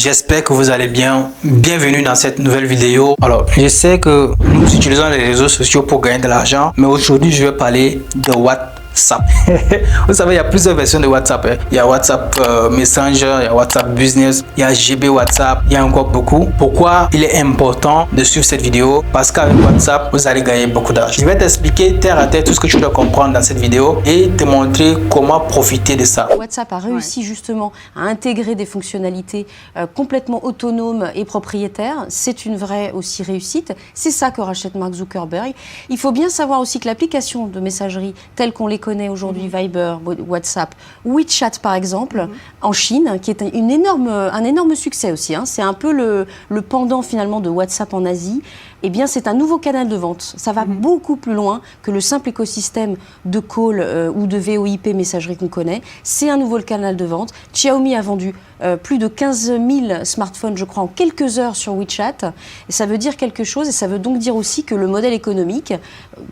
j'espère que vous allez bien. Bienvenue dans cette nouvelle vidéo. Alors, je sais que nous utilisons les réseaux sociaux pour gagner de l'argent, mais aujourd'hui, je vais parler de WhatsApp. Vous savez, il y a plusieurs versions de WhatsApp. Il y a WhatsApp Messenger, il y a WhatsApp Business, il y a GB WhatsApp, il y a encore beaucoup. Pourquoi il est important de suivre cette vidéo? Parce qu'avec WhatsApp, vous allez gagner beaucoup d'argent. Je vais t'expliquer terre à terre tout ce que tu dois comprendre dans cette vidéo et te montrer comment profiter de ça. WhatsApp a réussi justement à intégrer des fonctionnalités complètement autonomes et propriétaires. C'est une vraie aussi réussite. C'est ça que rachète Mark Zuckerberg. Il faut bien savoir aussi que l'application de messagerie telle qu'on les connaît aujourd'hui, Viber, WhatsApp, WeChat par exemple, en Chine, qui est un énorme succès aussi. C'est un peu le pendant finalement de WhatsApp en Asie. Eh bien, c'est un nouveau canal de vente. Ça va beaucoup plus loin que le simple écosystème de call ou de VoIP messagerie qu'on connaît. C'est un nouveau canal de vente. Xiaomi a vendu plus de 15 000 smartphones, je crois, en quelques heures sur WeChat. Et ça veut dire quelque chose, et ça veut donc dire aussi que le modèle économique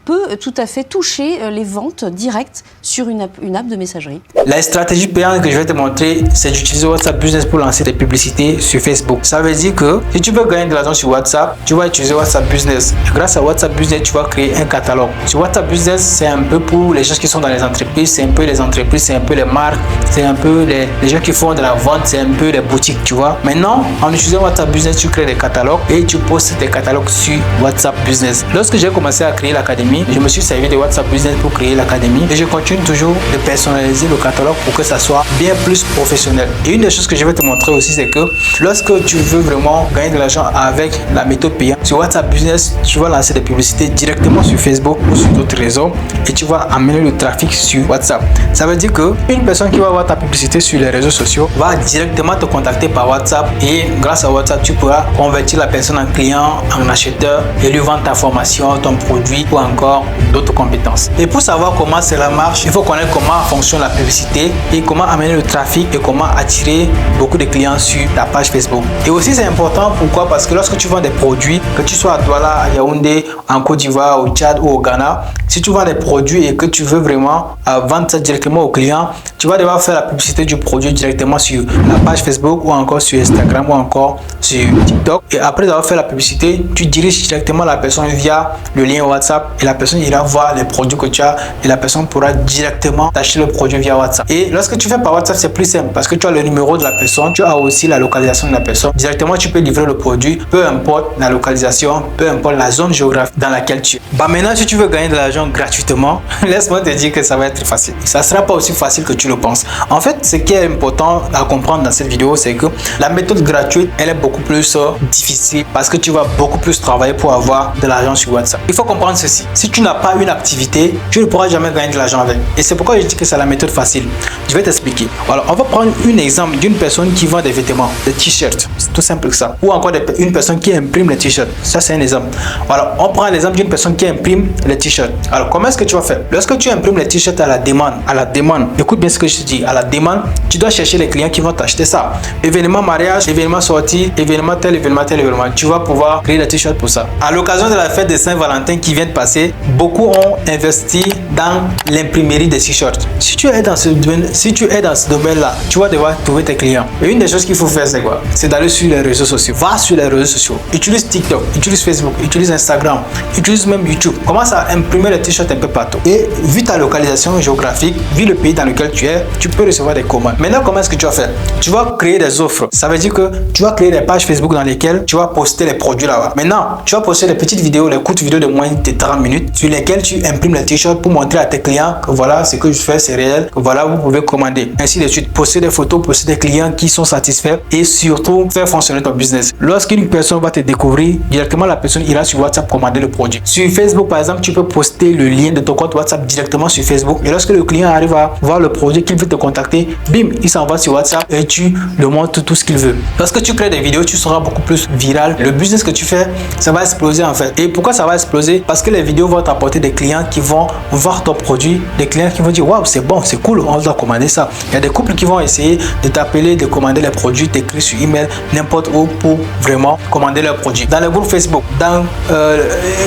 peut tout à fait toucher les ventes directes sur une app de messagerie. La stratégie payante que je vais te montrer, c'est d'utiliser WhatsApp Business pour lancer des publicités sur Facebook. Ça veut dire que si tu veux gagner de l'argent sur WhatsApp, tu vas utiliser WhatsApp Business. Et grâce à WhatsApp Business, tu vas créer un catalogue. Sur WhatsApp Business, c'est un peu pour les gens qui sont dans les entreprises, c'est un peu les entreprises, c'est un peu les marques, c'est un peu les gens qui font de la vente, c'est un peu les boutiques, tu vois. Maintenant, en utilisant WhatsApp Business, tu crées des catalogues et tu postes tes catalogues sur WhatsApp Business. Lorsque j'ai commencé à créer l'académie, je me suis servi de WhatsApp Business pour créer l'académie et je continue toujours de personnaliser le catalogue pour que ça soit bien plus professionnel. Et une des choses que je vais te montrer aussi, c'est que lorsque tu veux vraiment gagner de l'argent avec la méthode payante, sur WhatsApp Business, tu vas lancer des publicités directement sur Facebook ou sur d'autres réseaux et tu vas amener le trafic sur WhatsApp. Ça veut dire que une personne qui va voir ta publicité sur les réseaux sociaux va directement te contacter par WhatsApp et grâce à WhatsApp, tu pourras convertir la personne en client, en acheteur et lui vendre ta formation, ton produit ou encore d'autres compétences. Et pour savoir comment cela marche, il faut connaître comment fonctionne la publicité et comment amener le trafic et comment attirer beaucoup de clients sur ta page Facebook. Et aussi c'est important, pourquoi? Parce que lorsque tu vends des produits, que tu sois à Douala, à Yaoundé, en Côte d'Ivoire, au Tchad ou au Ghana, si tu vends des produits et que tu veux vraiment vendre ça directement aux clients, tu vas devoir faire la publicité du produit directement sur la page Facebook ou encore sur Instagram ou encore sur TikTok. Et après avoir fait la publicité, tu diriges directement la personne via le lien WhatsApp et la personne ira voir les produits que tu as et la personne pourra directement t'acheter le produit via WhatsApp. Et lorsque tu fais par WhatsApp, c'est plus simple parce que tu as le numéro de la personne, tu as aussi la localisation de la personne. Directement, tu peux livrer le produit, peu importe la localisation, peu importe la zone géographique dans laquelle tu es. Maintenant, si tu veux gagner de l'argent gratuitement, laisse-moi te dire que ça va être facile. Ça ne sera pas aussi facile que tu le penses. En fait, ce qui est important à comprendre dans cette vidéo, c'est que la méthode gratuite, elle est beaucoup plus difficile parce que tu vas beaucoup plus travailler pour avoir de l'argent sur WhatsApp. Il faut comprendre ceci. Si tu n'as pas une activité, tu ne pourras jamais gagner de l'argent avec. Et c'est pourquoi je dis que c'est la méthode facile. Je vais t'expliquer. Alors, on va prendre un exemple d'une personne qui vend des vêtements, des t-shirts. C'est tout simple que ça. Ou encore une personne qui imprime les t-shirts. Ça, c'est un exemple. Alors, on prend l'exemple d'une personne qui imprime les t-shirts. Alors, comment est-ce que tu vas faire? Lorsque tu imprimes les t-shirts à la demande, écoute bien ce que je te dis, à la demande, tu dois chercher les clients qui vont t'acheter ça. Événement mariage, événement sortie, événement tel, événement tel, événement. Tu vas pouvoir créer des t-shirts pour ça. À l'occasion de la fête de Saint-Valentin qui vient de passer, beaucoup ont investi dans l'imprimerie des t-shirts. Si tu es dans ce domaine-là, tu vas devoir trouver tes clients. Et une des choses qu'il faut faire, c'est quoi? C'est d'aller sur les réseaux sociaux. Va sur les réseaux sociaux. Utilise TikTok, utilise Facebook, utilise Instagram, utilise même YouTube. Commence à imprimer les t-shirts un peu partout. Et vu ta localisation géographique, vu le pays dans lequel tu es, tu peux recevoir des commandes. Maintenant, comment est-ce que tu vas faire? Tu vas créer des offres. Ça veut dire que tu vas créer des pages Facebook dans lesquelles tu vas poster les produits là-bas. Maintenant, tu vas poster des petites vidéos, des courtes vidéos de moins de 30 minutes sur lesquelles tu imprimes les t-shirts pour montrer à tes clients que voilà, ce que je fais, c'est réel, que voilà, vous pouvez commander. Ainsi de suite, poster des photos, poster des clients qui sont satisfaits et surtout faire fonctionner ton business. Lorsqu'une personne va te découvrir, directement la personne ira sur WhatsApp commander le produit. Sur Facebook, par exemple, tu peux poster le lien de ton compte WhatsApp directement sur Facebook et lorsque le client arrive à voir le produit qu'il veut te contacter, bim, il s'envoie sur WhatsApp et tu le montres tout ce qu'il veut. Lorsque tu crées des vidéos, tu seras beaucoup plus viral. Le business que tu fais, ça va exploser en fait. Et pourquoi ça va exploser? Parce que les vidéos vont t'apporter des clients qui vont voir ton produit, des clients qui vont dire waouh, c'est bon, c'est cool, on doit commander ça. Il y a des couples qui vont essayer de t'appeler, de commander les produits, t'écrire sur email, n'importe où pour vraiment commander leurs produits. Dans le groupe Facebook, Facebook,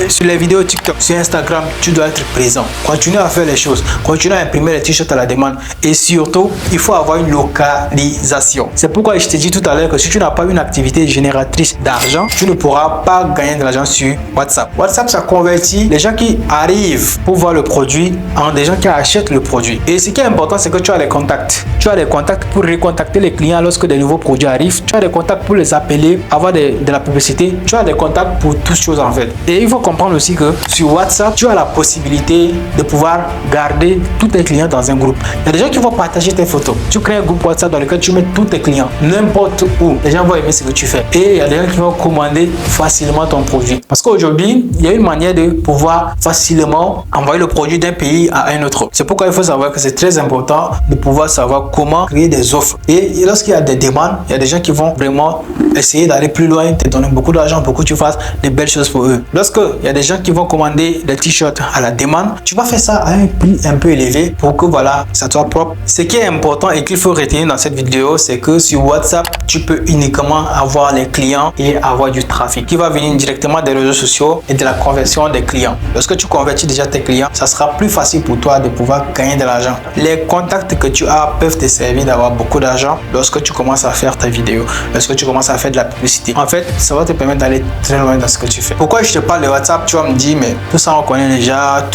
sur les vidéos TikTok, sur Instagram, tu dois être présent. Continue à faire les choses, continue à imprimer les t-shirts à la demande et surtout, il faut avoir une localisation. C'est pourquoi je t'ai dit tout à l'heure que si tu n'as pas une activité génératrice d'argent, tu ne pourras pas gagner de l'argent sur WhatsApp. WhatsApp, ça convertit les gens qui arrivent pour voir le produit en des gens qui achètent le produit. Et ce qui est important, c'est que tu as les contacts. Tu as les contacts pour recontacter les clients lorsque des nouveaux produits arrivent. Tu as des contacts pour les appeler, avoir de la publicité. Tu as des contacts pour toutes choses en fait. Et il faut comprendre aussi que sur WhatsApp, tu as la possibilité de pouvoir garder tous tes clients dans un groupe. Il y a des gens qui vont partager tes photos. Tu crées un groupe WhatsApp dans lequel tu mets tous tes clients, n'importe où. Les gens vont aimer ce que tu fais. Et il y a des gens qui vont commander facilement ton produit. Parce qu'aujourd'hui, il y a une manière de pouvoir facilement envoyer le produit d'un pays à un autre. C'est pourquoi il faut savoir que c'est très important de pouvoir savoir comment créer des offres. Et lorsqu'il y a des demandes, il y a des gens qui vont vraiment essayer d'aller plus loin, te donner beaucoup d'argent pour que tu fasses des belles choses pour eux. Lorsqu'il y a des gens qui vont commander des t-shirts à la demande, tu vas faire ça à un prix un peu élevé pour que voilà, ça soit propre. Ce qui est important et qu'il faut retenir dans cette vidéo, c'est que sur WhatsApp, tu peux uniquement avoir les clients et avoir du trafic qui va venir directement des réseaux sociaux et de la conversion des clients. Lorsque tu convertis déjà tes clients, ça sera plus facile pour toi de pouvoir gagner de l'argent. Les contacts que tu as peuvent te servir d'avoir beaucoup d'argent lorsque tu commences à faire ta vidéo, lorsque tu commences à faire de la publicité. En fait, ça va te permettre d'aller très loin dans ce que tu fais. Pourquoi je te parle de WhatsApp? Tu vas me dire, mais tout ça on connaît déjà,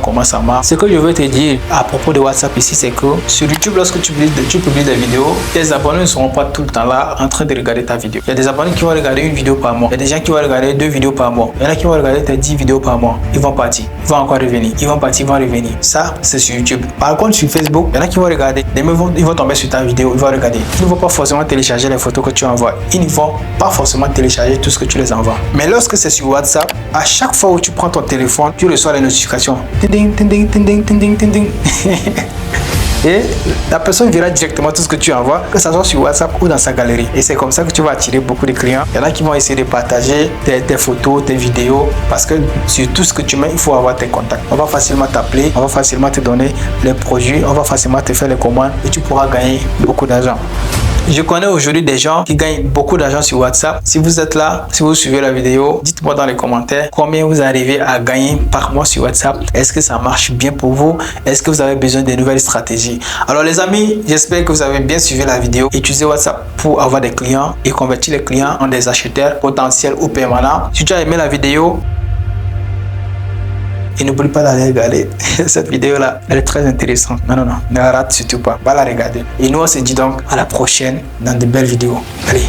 comment ça marche. Ce que je veux te dire à propos de WhatsApp ici, c'est que sur YouTube, lorsque tu publies des vidéos, tes abonnés ne seront pas tout le temps là en train de regarder ta vidéo. Il y a des abonnés qui vont regarder une vidéo par mois. Il y a des gens qui vont regarder 2 vidéos par mois. Il y en a qui vont regarder tes 10 vidéos par mois. Ils vont partir. Ils vont encore revenir. Ils vont partir, ils vont revenir. Ça, c'est sur YouTube. Par contre, sur Facebook, il y en a qui vont regarder. Ils vont tomber sur ta vidéo. Ils vont regarder. Ils ne vont pas forcément télécharger les photos que tu envoies. Ils ne vont pas forcément télécharger tout ce que tu les envoies. Mais lorsque c'est sur WhatsApp, à chaque fois où tu prends ton téléphone, tu reçois les notifications. Ding, ding, ding, ding, ding, ding, ding, ding. Et la personne verra directement tout ce que tu envoies, que ça soit sur WhatsApp ou dans sa galerie. Et c'est comme ça que tu vas attirer beaucoup de clients. Il y en a qui vont essayer de partager tes photos, tes vidéos, parce que sur tout ce que tu mets, il faut avoir tes contacts. On va facilement t'appeler, on va facilement te donner les produits, on va facilement te faire les commandes et tu pourras gagner beaucoup d'argent. Je connais aujourd'hui des gens qui gagnent beaucoup d'argent sur WhatsApp. Si vous êtes là, si vous suivez la vidéo, dites-moi dans les commentaires combien vous arrivez à gagner par mois sur WhatsApp. Est-ce que ça marche bien pour vous? Est-ce que vous avez besoin de nouvelles stratégies? Alors les amis, j'espère que vous avez bien suivi la vidéo. Utilisez WhatsApp pour avoir des clients et convertir les clients en des acheteurs potentiels ou permanents. Si tu as aimé la vidéo, et n'oublie pas d'aller regarder cette vidéo là, elle est très intéressante. Non, ne la rate surtout pas, va la regarder. Et nous on se dit donc à la prochaine dans de belles vidéos. Allez.